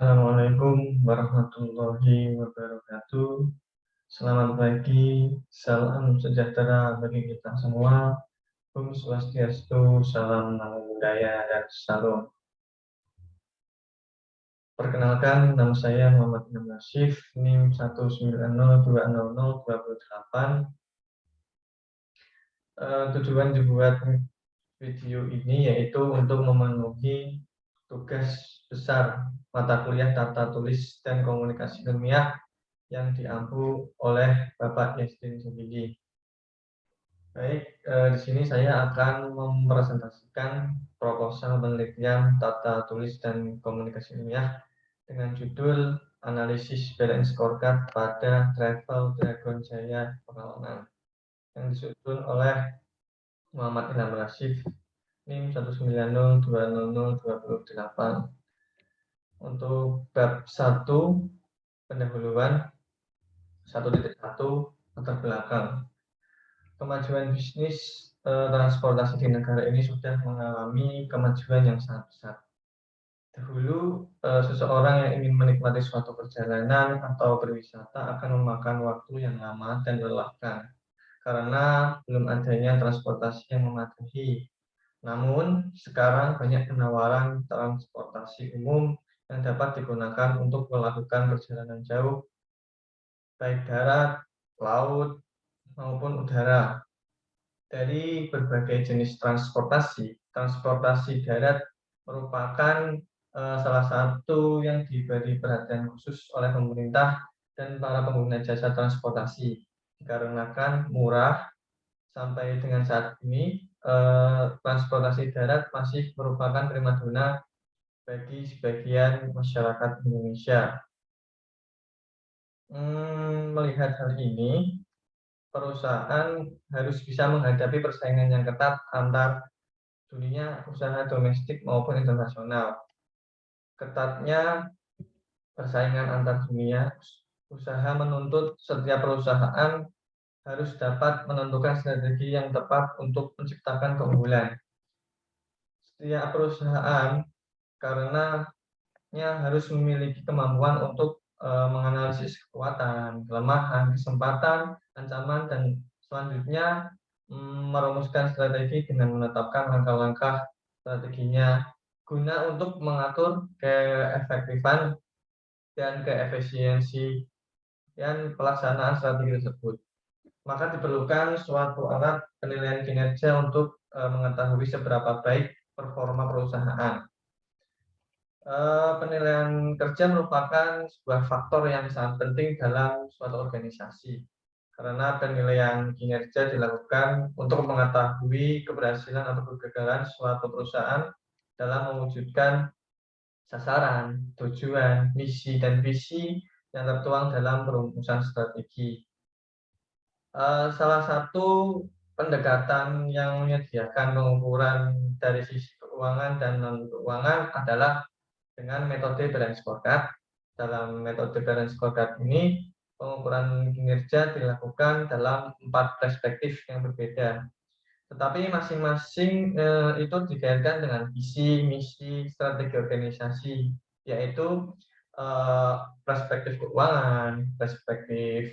Assalamualaikum warahmatullahi wabarakatuh. Selamat pagi, salam sejahtera bagi kita semua. Om Swastiastu, salam namo buddhaya, dan salam. Perkenalkan, nama saya Muhammad Ilham Nassif, NIM 190200028. Tujuan dibuat video ini yaitu untuk memenuhi tugas besar mata kuliah tata tulis dan komunikasi ilmiah yang diampu oleh Bapak Yasdin Subidi. Baik, di sini saya akan mempresentasikan proposal penelitian tata tulis dan komunikasi ilmiah dengan judul Analisis Balance Scorecard pada Travel Dragon Jaya Pekalongan yang disusun oleh Muhammad Ilham Nassif, NIM 190200028. Untuk bab 1 pendahuluan 1.1 latar belakang. Kemajuan bisnis transportasi di negara ini sudah mengalami kemajuan yang sangat besar. Dahulu, seseorang yang ingin menikmati suatu perjalanan atau berwisata akan memakan waktu yang lama dan melelahkan karena belum adanya transportasi yang memadai. Namun, sekarang banyak penawaran transportasi umum yang dapat digunakan untuk melakukan perjalanan jauh, baik darat, laut, maupun udara. Dari berbagai jenis transportasi, transportasi darat merupakan salah satu yang diberi perhatian khusus oleh pemerintah dan para pengguna jasa transportasi, dikarenakan murah. Sampai dengan saat ini, transportasi darat masih merupakan primadona bagi sebagian masyarakat Indonesia. Melihat hal ini, perusahaan harus bisa menghadapi persaingan yang ketat antar dunia usaha domestik maupun internasional. Ketatnya persaingan antar dunia usaha menuntut setiap perusahaan harus dapat menentukan strategi yang tepat untuk menciptakan keunggulan. Setiap perusahaan karenanya harus memiliki kemampuan untuk menganalisis kekuatan, kelemahan, kesempatan, ancaman, dan selanjutnya merumuskan strategi dengan menetapkan langkah-langkah strateginya guna untuk mengatur keefektifan dan keefisiensian pelaksanaan strategi tersebut. Maka diperlukan suatu alat penilaian kinerja untuk mengetahui seberapa baik performa perusahaan. Penilaian kerja merupakan sebuah faktor yang sangat penting dalam suatu organisasi, karena penilaian kinerja dilakukan untuk mengetahui keberhasilan atau kegagalan suatu perusahaan dalam mewujudkan sasaran, tujuan, misi, dan visi yang tertuang dalam perumusan strategi. Salah satu pendekatan yang menyediakan pengukuran dari sisi keuangan dan non-keuangan adalah dengan metode balance scorecard. Dalam metode balance scorecard ini, pengukuran kinerja dilakukan dalam 4 perspektif yang berbeda. Tetapi masing-masing itu dikaitkan dengan visi, misi, strategi organisasi, yaitu perspektif keuangan, perspektif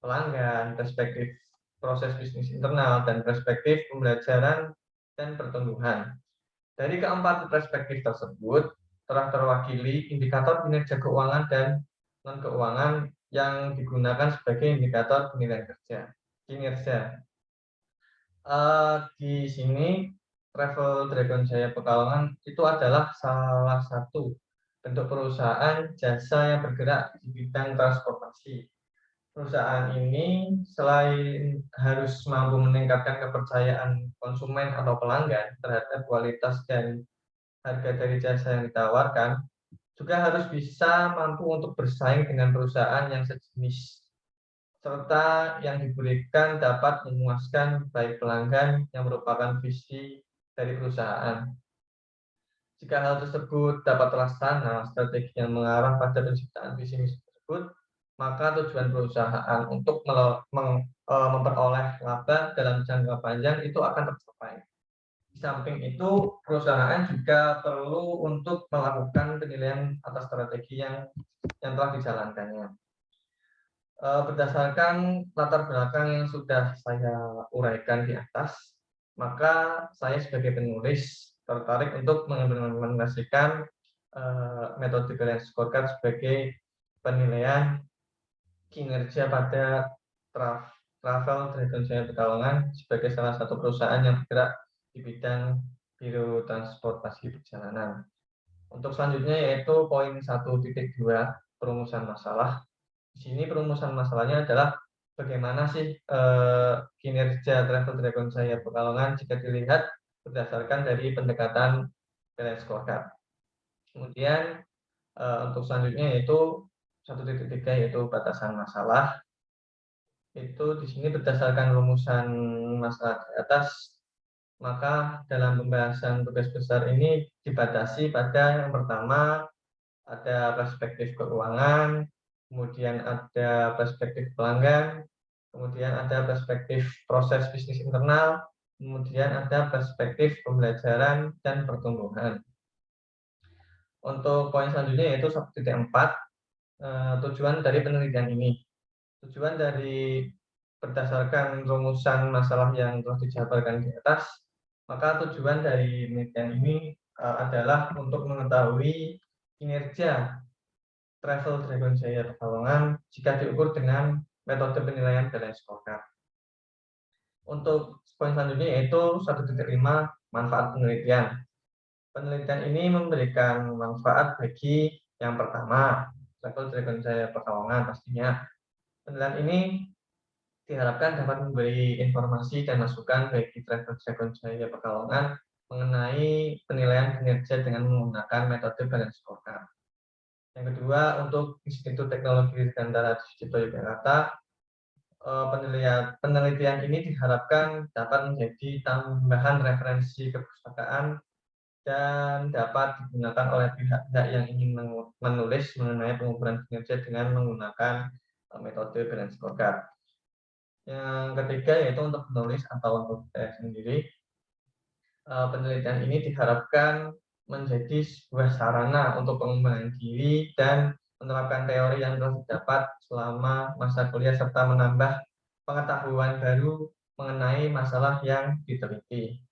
pelanggan, perspektif proses bisnis internal, dan perspektif pembelajaran dan pertumbuhan. Dari keempat perspektif tersebut, telah terwakili indikator kinerja keuangan dan non-keuangan yang digunakan sebagai indikator penilaian kinerja. Di sini Travel Dragon Jaya Pekalongan itu adalah salah satu bentuk perusahaan jasa yang bergerak di bidang transportasi. Perusahaan ini selain harus mampu meningkatkan kepercayaan konsumen atau pelanggan terhadap kualitas dan harga dari jasa yang ditawarkan, juga harus bisa mampu untuk bersaing dengan perusahaan yang sejenis, serta yang diberikan dapat memuaskan baik pelanggan yang merupakan visi dari perusahaan. Jika hal tersebut dapat terlaksana, strategi yang mengarah pada penciptaan visi misi tersebut, maka tujuan perusahaan untuk memperoleh laba dalam jangka panjang itu akan tercapai. samping itu, perusahaan juga perlu untuk melakukan penilaian atas strategi yang telah dijalankannya. Berdasarkan latar belakang yang sudah saya uraikan di atas, maka saya sebagai penulis tertarik untuk mengimplementasikan metode Balanced Scorecard sebagai penilaian kinerja pada Travel Dragon Jaya Pekalongan sebagai salah satu perusahaan yang bergerak di bidang biro transportasi perjalanan. Untuk selanjutnya yaitu poin 1.2, perumusan masalah. Di sini perumusan masalahnya adalah bagaimana sih kinerja Travel Dragon Jaya Pekalongan jika dilihat berdasarkan dari pendekatan Balanced Scorecard. Kemudian untuk selanjutnya yaitu 1.3 yaitu batasan masalah. Itu di sini berdasarkan rumusan masalah di atas, maka dalam pembahasan tugas besar ini dibatasi pada yang pertama ada perspektif keuangan, kemudian ada perspektif pelanggan, kemudian ada perspektif proses bisnis internal, kemudian ada perspektif pembelajaran dan pertumbuhan. Untuk poin selanjutnya yaitu 1.4, tujuan dari penelitian ini. Tujuan dari berdasarkan rumusan masalah yang telah dijabarkan di atas, maka tujuan dari penelitian ini adalah untuk mengetahui kinerja Travel Dragon Jaya Pekalongan jika diukur dengan metode penilaian Balanced Scorecard. Untuk poin selanjutnya yaitu 1.5, manfaat penelitian. Penelitian ini memberikan manfaat bagi yang pertama, Travel Dragon Jaya Pekalongan pastinya. Penelitian ini diharapkan dapat memberi informasi dan masukan bagi Travel Dragon Jaya Pekalongan mengenai penilaian kinerja dengan menggunakan metode Balanced Scorecard. Yang kedua, untuk Institut Teknologi Dirgantara Sucipto Yogyakarta, penelitian ini diharapkan dapat menjadi tambahan referensi kepustakaan dan dapat digunakan oleh pihak-pihak yang ingin menulis mengenai pengukuran kinerja dengan menggunakan metode Balanced Scorecard. Yang ketiga yaitu untuk penulis atau untuk saya sendiri, penelitian ini diharapkan menjadi sebuah sarana untuk pengembangan diri dan menerapkan teori yang telah didapat selama masa kuliah serta menambah pengetahuan baru mengenai masalah yang diteliti.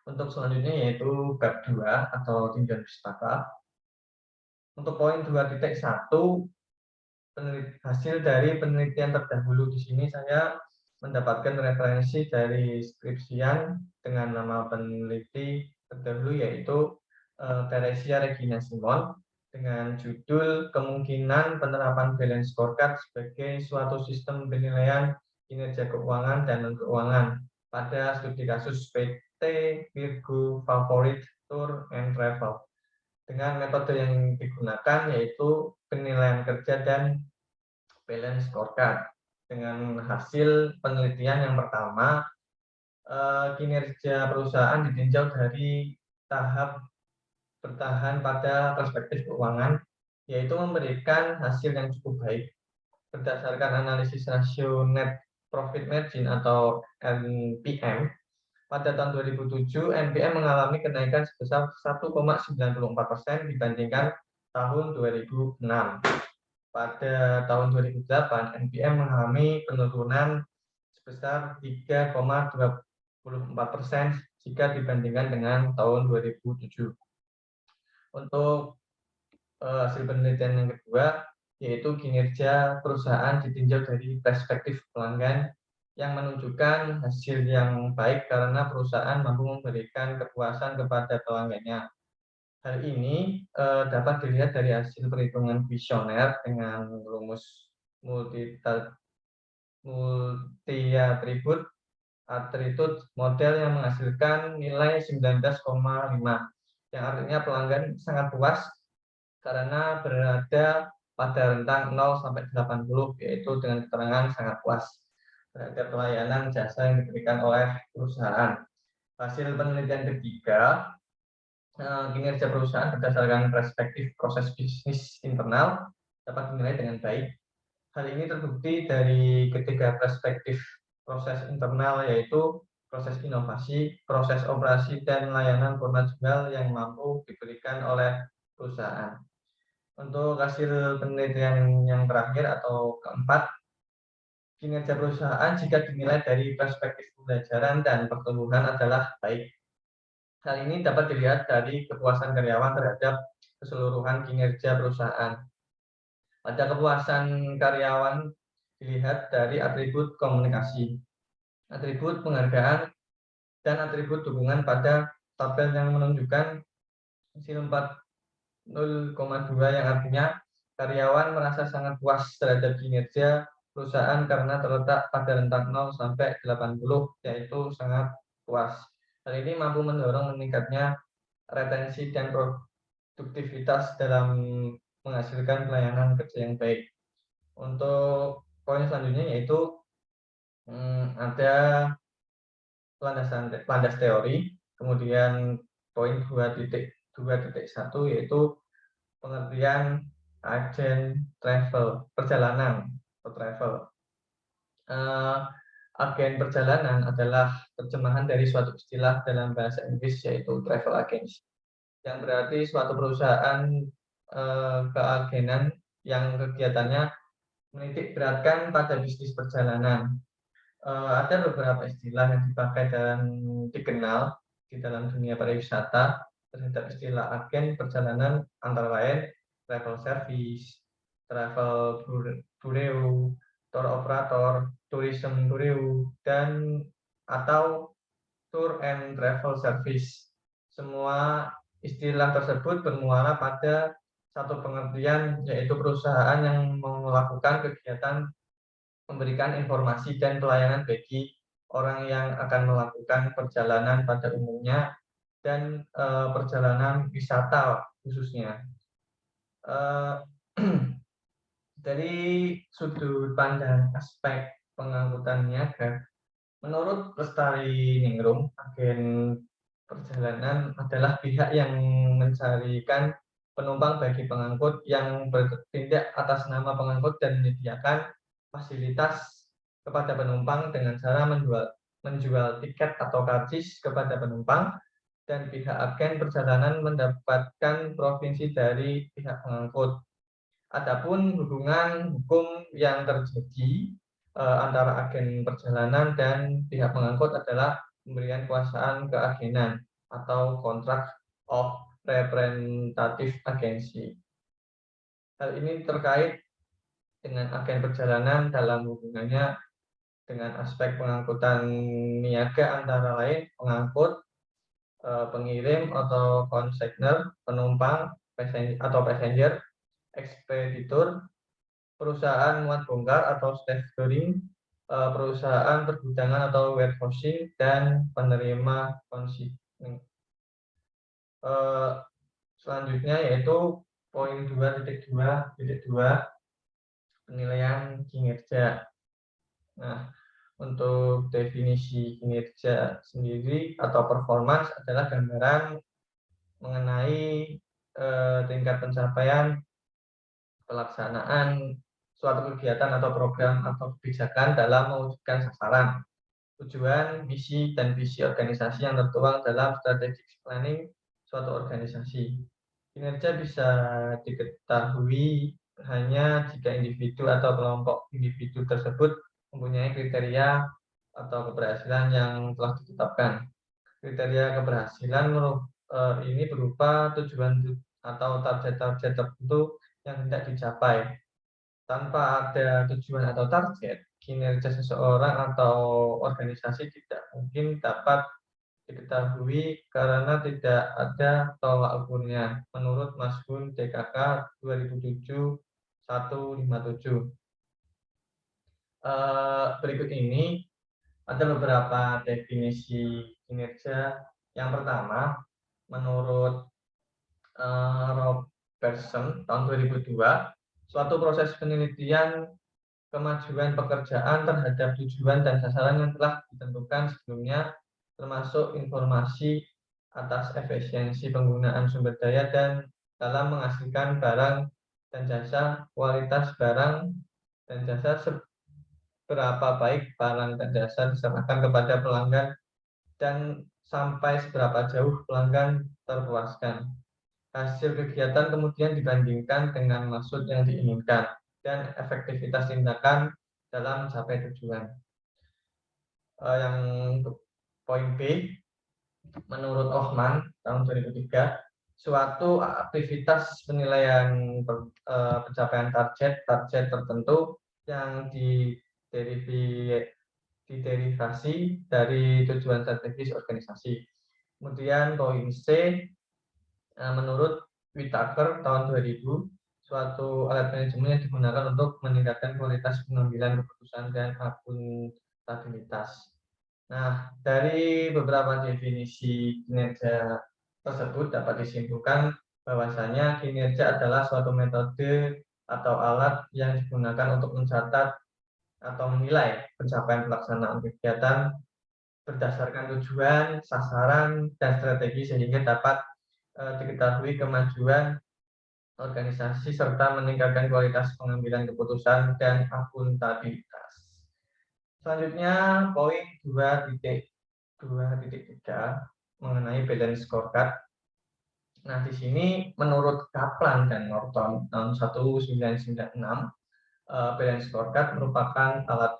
Untuk selanjutnya yaitu bab 2 atau tinjauan pustaka. Untuk poin 2.1, hasil dari penelitian terdahulu. Di sini saya mendapatkan referensi dari skripsian dengan nama peneliti terdahulu yaitu Teresia Regina Simon dengan judul Kemungkinan Penerapan Balanced Scorecard sebagai suatu sistem penilaian kinerja keuangan dan non-keuangan pada studi kasus PT Virgo Favorit Tour and Travel. Dengan metode yang digunakan yaitu penilaian kerja dan Balanced Scorecard. Dengan hasil penelitian yang pertama, kinerja perusahaan ditinjau dari tahap bertahan pada perspektif keuangan, yaitu memberikan hasil yang cukup baik. Berdasarkan analisis rasio net profit margin atau NPM, pada tahun 2007, NPM mengalami kenaikan sebesar 1,94% dibandingkan tahun 2006. Pada tahun 2008, NPM mengalami penurunan sebesar 3,24% jika dibandingkan dengan tahun 2007. Untuk hasil penelitian yang kedua, yaitu kinerja perusahaan ditinjau dari perspektif pelanggan yang menunjukkan hasil yang baik karena perusahaan mampu memberikan kepuasan kepada pelanggannya. Hal ini dapat dilihat dari hasil perhitungan kuesioner dengan rumus multi-atribut model yang menghasilkan nilai 19,5, yang artinya pelanggan sangat puas karena berada pada rentang 0 sampai 80, yaitu dengan keterangan sangat puas terhadap pelayanan jasa yang diberikan oleh perusahaan. Hasil penelitian ketiga, kinerja perusahaan berdasarkan perspektif proses bisnis internal dapat dinilai dengan baik. Hal ini terbukti dari ketiga perspektif proses internal, yaitu proses inovasi, proses operasi, dan layanan format jual yang mampu diberikan oleh perusahaan. Untuk hasil penelitian yang terakhir atau keempat, kinerja perusahaan jika dinilai dari perspektif pembelajaran dan pertumbuhan adalah baik. Hal ini dapat dilihat dari kepuasan karyawan terhadap keseluruhan kinerja perusahaan. Pada kepuasan karyawan dilihat dari atribut komunikasi, atribut penghargaan, dan atribut dukungan pada tabel yang menunjukkan hasil 40,2 yang artinya karyawan merasa sangat puas terhadap kinerja perusahaan karena terletak pada rentang 0 sampai 80, yaitu sangat puas. Hal ini mampu mendorong meningkatnya retensi dan produktivitas dalam menghasilkan pelayanan kerja yang baik. Untuk poin selanjutnya yaitu ada landas teori, kemudian poin 2.2.1 yaitu pengertian agen travel, perjalanan atau travel. Agen perjalanan adalah terjemahan dari suatu istilah dalam bahasa Inggris yaitu travel agency, yang berarti suatu perusahaan keagenan yang kegiatannya menitik beratkan pada bisnis perjalanan. Ada beberapa istilah yang dipakai dan dikenal di dalam dunia pariwisata terhadap istilah agen perjalanan, antara lain travel service, travel bureau, tour operator, tourism bureau, dan atau tour and travel service. Semua istilah tersebut bermuara pada satu pengertian, yaitu perusahaan yang melakukan kegiatan memberikan informasi dan pelayanan bagi orang yang akan melakukan perjalanan pada umumnya dan perjalanan wisata khususnya. Dari sudut pandang aspek pengangkutan niaga, menurut Lestari Ningrum, agen perjalanan adalah pihak yang mencarikan penumpang bagi pengangkut yang bertindak atas nama pengangkut dan menyediakan fasilitas kepada penumpang dengan cara menjual tiket atau karcis kepada penumpang, dan pihak agen perjalanan mendapatkan provinsi dari pihak pengangkut. Adapun hubungan hukum yang terjadi antara agen perjalanan dan pihak pengangkut adalah pemberian kuasaan keagenan atau kontrak of representative agency. Hal ini terkait dengan agen perjalanan dalam hubungannya dengan aspek pengangkutan niaga, antara lain pengangkut, pengirim atau konsigner, penumpang atau passenger, ekspeditur, perusahaan muat bongkar atau stevedoring, perusahaan pergudangan atau warehousing, dan penerima consignment. Selanjutnya yaitu poin 2.2.2 penilaian kinerja. Nah, untuk definisi kinerja sendiri atau performance adalah gambaran mengenai tingkat pencapaian pelaksanaan suatu kegiatan atau program atau kebijakan dalam mewujudkan sasaran, tujuan, misi, dan visi organisasi yang tertuang dalam strategic planning suatu organisasi. Kinerja bisa diketahui hanya jika individu atau kelompok individu tersebut mempunyai kriteria atau keberhasilan yang telah ditetapkan. Kriteria keberhasilan ini berupa tujuan atau target-target tertentu yang hendak dicapai. Tanpa ada tujuan atau target, kinerja seseorang atau organisasi tidak mungkin dapat diketahui karena tidak ada tolak ukurnya, menurut Mas Gun DKK 2007-157. Berikut ini ada beberapa definisi kinerja. Yang pertama, menurut Robertson tahun 2002, suatu proses penelitian kemajuan pekerjaan terhadap tujuan dan sasaran yang telah ditentukan sebelumnya, termasuk informasi atas efisiensi penggunaan sumber daya dan dalam menghasilkan barang dan jasa, kualitas barang dan jasa, seberapa baik barang dan jasa diserahkan kepada pelanggan, dan sampai seberapa jauh pelanggan terpuaskan. Hasil kegiatan kemudian dibandingkan dengan maksud yang diinginkan dan efektivitas tindakan dalam mencapai tujuan. Yang untuk poin B, menurut Ohman tahun 2003, suatu aktivitas penilaian pencapaian target tertentu yang diderivasi dari tujuan strategis organisasi. Kemudian poin C, menurut Whitaker tahun 2000, suatu alat manajemen yang digunakan untuk meningkatkan kualitas pengambilan keputusan dan akuntabilitas. Nah, dari beberapa definisi kinerja tersebut dapat disimpulkan bahwasanya kinerja adalah suatu metode atau alat yang digunakan untuk mencatat atau menilai pencapaian pelaksanaan kegiatan berdasarkan tujuan, sasaran, dan strategi sehingga dapat diketahui kemajuan organisasi serta meningkatkan kualitas pengambilan keputusan dan akuntabilitas. Selanjutnya, poin 2.2.3 mengenai balance scorecard. Nah, di sini menurut Kaplan dan Norton tahun 1996, balance scorecard merupakan alat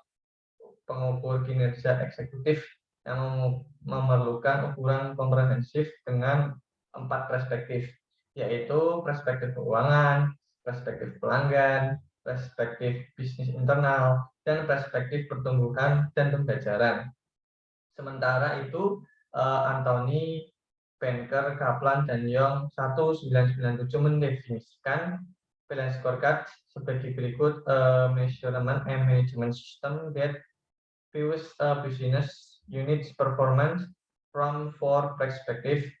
pengukur kinerja eksekutif yang memerlukan ukuran komprehensif dengan 4 perspektif, yaitu perspektif keuangan, perspektif pelanggan, perspektif bisnis internal, dan perspektif pertumbuhan dan pembelajaran. Sementara itu, Anthony, Banker, Kaplan, dan Young 1997 mendefinisikan balance scorecard sebagai berikut: measurement and management system that views a business unit's performance from 4 perspectives: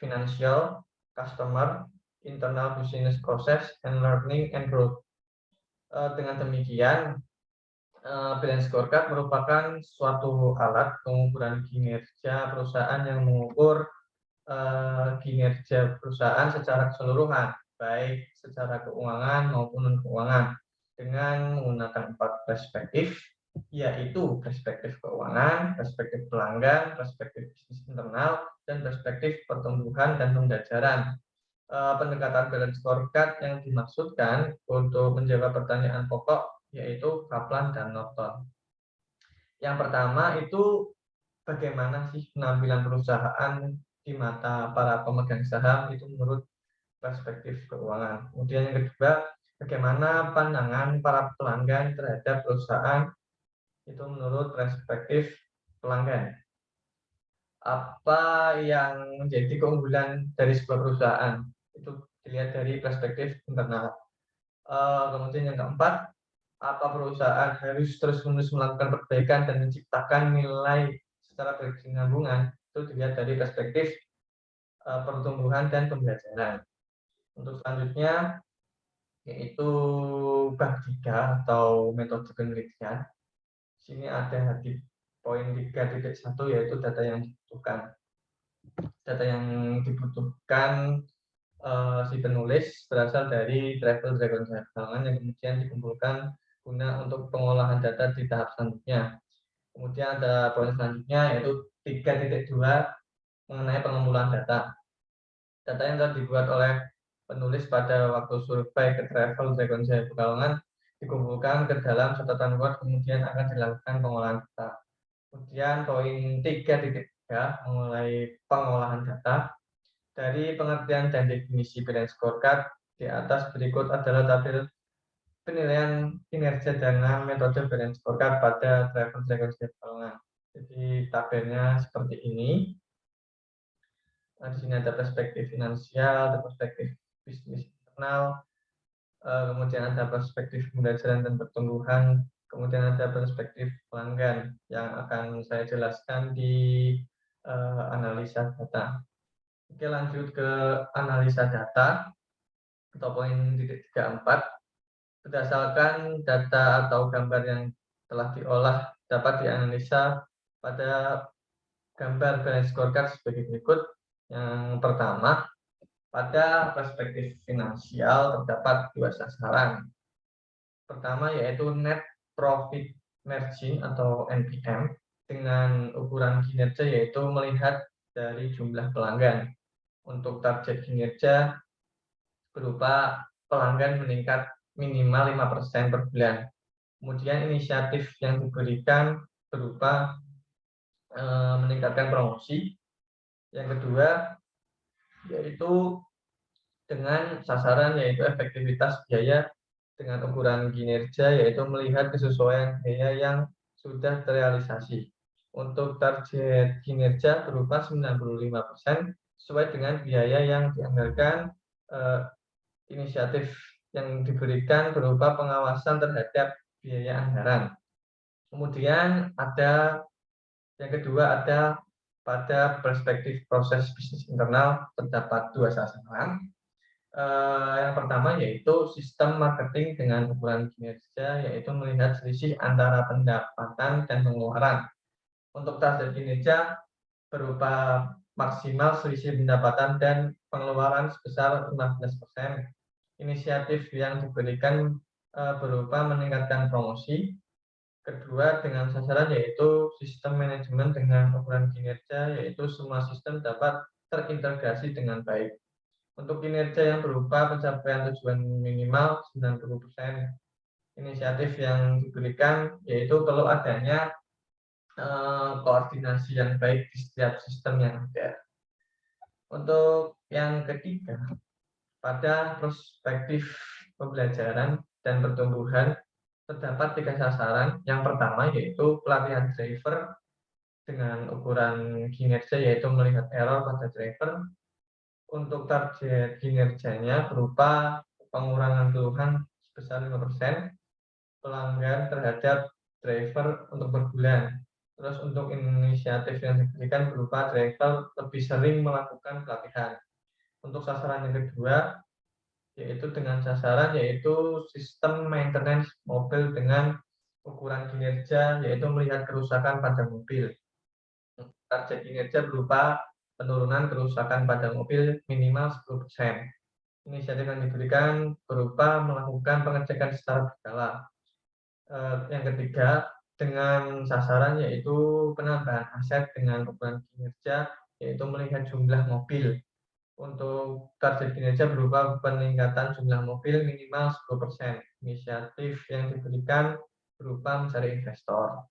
financial, customer, internal business process, and learning and growth. Dengan demikian, balance scorecard merupakan suatu alat pengukuran kinerja perusahaan yang mengukur kinerja perusahaan secara keseluruhan, baik secara keuangan maupun non-keuangan, dengan menggunakan 4 perspektif, yaitu perspektif keuangan, perspektif pelanggan, perspektif bisnis internal, dan perspektif pertumbuhan dan pembelajaran. Pendekatan balance scorecard yang dimaksudkan untuk menjawab pertanyaan pokok yaitu Kaplan dan Norton. Yang pertama itu bagaimana sih penampilan perusahaan di mata para pemegang saham itu menurut perspektif keuangan. Kemudian yang kedua, bagaimana pandangan para pelanggan terhadap perusahaan itu menurut perspektif pelanggan. Apa yang menjadi keunggulan dari sebuah perusahaan itu dilihat dari perspektif internal. Kemudian yang keempat, apa perusahaan harus terus-menerus melakukan perbaikan dan menciptakan nilai secara berkesinambungan itu dilihat dari perspektif pertumbuhan dan pembelajaran. Untuk selanjutnya yaitu bab 3 atau metode penelitian. Sini ada di poin 3.1 yaitu data yang dibutuhkan. Data yang dibutuhkan si penulis berasal dari travel dragon yang kemudian dikumpulkan guna untuk pengolahan data di tahap selanjutnya. Kemudian ada poin selanjutnya yaitu 3.2 mengenai pengumpulan data. Data yang telah dibuat oleh penulis pada waktu survei ke Travel Dragon Jaya Pekalongan dikumpulkan ke dalam catatan Word, kemudian akan dilakukan pengolahan data. Kemudian poin 3.3 mengenai pengolahan data. Dari pengertian dan definisi balance scorecard di atas berikut adalah tabel penilaian kinerja dengan metode balance scorecard pada Travel Dragon Jaya Pekalongan. Jadi tabelnya seperti ini. Nah, di sini ada perspektif finansial, ada perspektif bisnis internal, kemudian ada perspektif pembelajaran dan pertumbuhan, kemudian ada perspektif pelanggan yang akan saya jelaskan di analisa data. Oke, lanjut ke analisa data atau poin 34. Berdasarkan data atau gambar yang telah diolah dapat dianalisa pada gambar balance scorecard sebagai berikut. Yang pertama, pada perspektif finansial terdapat 2 sasaran. Pertama yaitu net profit margin atau NPM dengan ukuran kinerja, yaitu melihat dari jumlah pelanggan. Untuk target kinerja berupa pelanggan meningkat minimal 5% per bulan. Kemudian inisiatif yang diberikan berupa meningkatkan promosi. Yang kedua yaitu dengan sasaran, yaitu efektivitas biaya dengan ukuran kinerja, yaitu melihat kesesuaian biaya yang sudah terrealisasi. Untuk target kinerja berupa 95% sesuai dengan biaya yang dianggarkan. Inisiatif yang diberikan berupa pengawasan terhadap biaya anggaran. Kemudian yang kedua ada pada perspektif proses bisnis internal terdapat dua sasaran. Yang pertama yaitu sistem marketing dengan ukuran kinerja, yaitu melihat selisih antara pendapatan dan pengeluaran. Untuk target kinerja berupa maksimal selisih pendapatan dan pengeluaran sebesar 15%. Inisiatif yang diberikan berupa meningkatkan promosi. Kedua dengan sasaran yaitu sistem manajemen dengan ukuran kinerja, yaitu semua sistem dapat terintegrasi dengan baik. Untuk kinerja yang berupa pencapaian tujuan minimal 90%. Inisiatif yang diberikan yaitu perlu adanya koordinasi yang baik di setiap sistem yang ada. Untuk yang ketiga, pada perspektif pembelajaran dan pertumbuhan terdapat tiga sasaran. Yang pertama yaitu pelatihan driver dengan ukuran kinerja, yaitu melihat error pada driver. Untuk target kinerjanya berupa pengurangan keluhan sebesar 5% pelanggan terhadap driver untuk per bulan. Terus untuk inisiatif yang diberikan berupa driver lebih sering melakukan pelatihan. Untuk sasaran yang kedua yaitu dengan sasaran yaitu sistem maintenance mobil dengan ukuran kinerja, yaitu melihat kerusakan pada mobil. Target kinerja berupa penurunan kerusakan pada mobil minimal 10%. Inisiatif yang diberikan berupa melakukan pengecekan secara berkala. Yang ketiga dengan sasaran yaitu penambahan aset dengan ukuran kinerja, yaitu melihat jumlah mobil. Untuk target kinerja berupa peningkatan jumlah mobil minimal 10%. Inisiatif yang diberikan berupa mencari investor.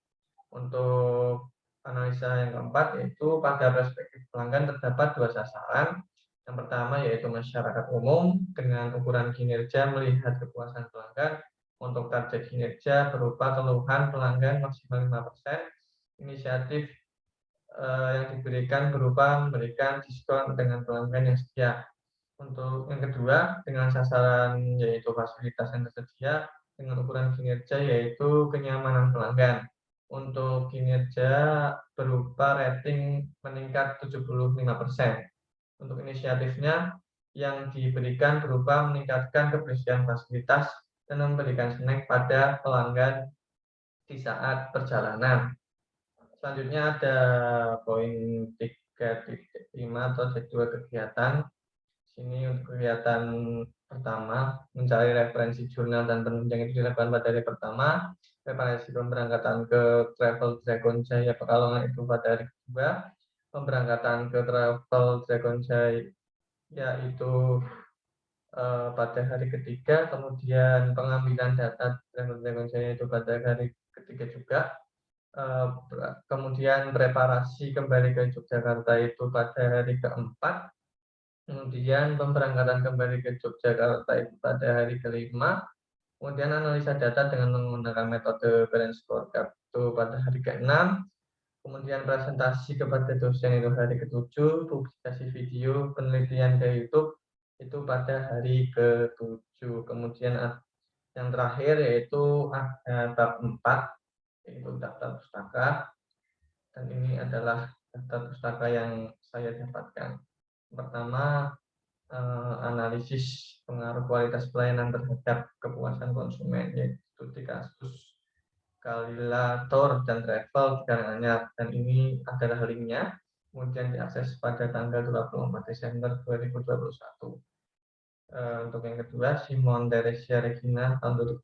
Untuk analisa yang keempat yaitu pada perspektif pelanggan terdapat dua sasaran. Yang pertama yaitu masyarakat umum dengan ukuran kinerja melihat kepuasan pelanggan. Untuk target kinerja berupa keluhan pelanggan maksimal 5%. Inisiatif yang diberikan berupa memberikan diskon dengan pelanggan yang setia. Untuk yang kedua, dengan sasaran yaitu fasilitas yang tersedia dengan ukuran kinerja yaitu kenyamanan pelanggan. Untuk kinerja berupa rating meningkat 75%. Untuk inisiatifnya yang diberikan berupa meningkatkan kebersihan fasilitas dan memberikan snack pada pelanggan di saat perjalanan. Selanjutnya ada poin 3.5 atau jadwal kegiatan. Sini untuk kegiatan pertama, mencari referensi jurnal dan penunjang itu dilakukan pada hari pertama. Preparasi pemberangkatan ke Travel Dragon Jaya Pekalongan itu pada hari kedua. Pemberangkatan ke Travel Dragon Jaya itu pada hari ketiga. Kemudian pengambilan data Travel Dragon Jaya itu pada hari ketiga juga. Kemudian preparasi kembali ke Yogyakarta itu pada hari keempat. Kemudian pemberangkatan kembali ke Yogyakarta itu pada hari kelima. Kemudian analisa data dengan menggunakan metode balance scorecard itu pada hari ke-6. Kemudian presentasi kepada dosen itu hari ke-7. Publikasi video penelitian ke YouTube itu pada hari ke-7. Kemudian yang terakhir yaitu ada bab 4 yaitu daftar pustaka, dan ini adalah daftar pustaka yang saya dapatkan. Pertama, analisis pengaruh kualitas pelayanan terhadap kepuasan konsumen, yaitu studi kasus Kalila, Tour dan Travel Anyar, dan ini adalah linknya. Kemudian diakses pada tanggal 24 Desember 2021. Untuk yang kedua, Simon Teresia Regina tahun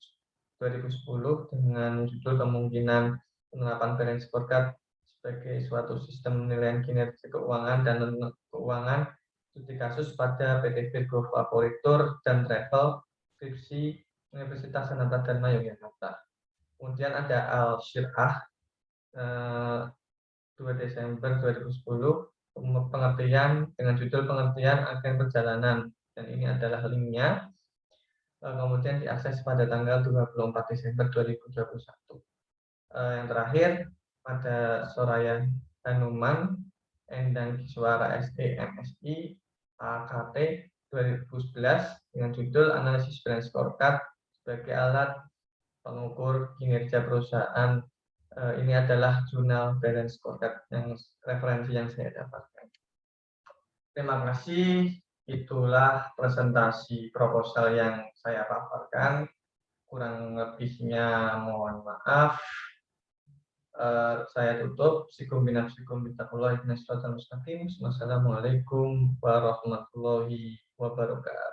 2010 dengan judul kemungkinan penerapan balance scorecard sebagai suatu sistem penilaian kinerja keuangan dan keuangan studi kasus pada PT Virgo Favoриtur dan Travel skripsi Universitas Sanata Dharma Yogyakarta. Kemudian ada Al-Syirah 2 Desember 2010 pengertian dengan judul pengertian agen perjalanan, dan ini adalah linknya. Kemudian diakses pada tanggal 24 Desember 2021. Yang terakhir pada Soraya Hanuman Endang Kiswara SE MSI AKT 2011 dengan judul Analisis Brand Scorecard sebagai alat pengukur kinerja perusahaan. Ini adalah jurnal Balance Scorecard yang referensi yang saya dapatkan. Terima kasih. Itulah presentasi proposal yang saya paparkan. Kurang lebihnya mohon maaf. Saya tutup. Assalamualaikum warahmatullahi wabarakatuh.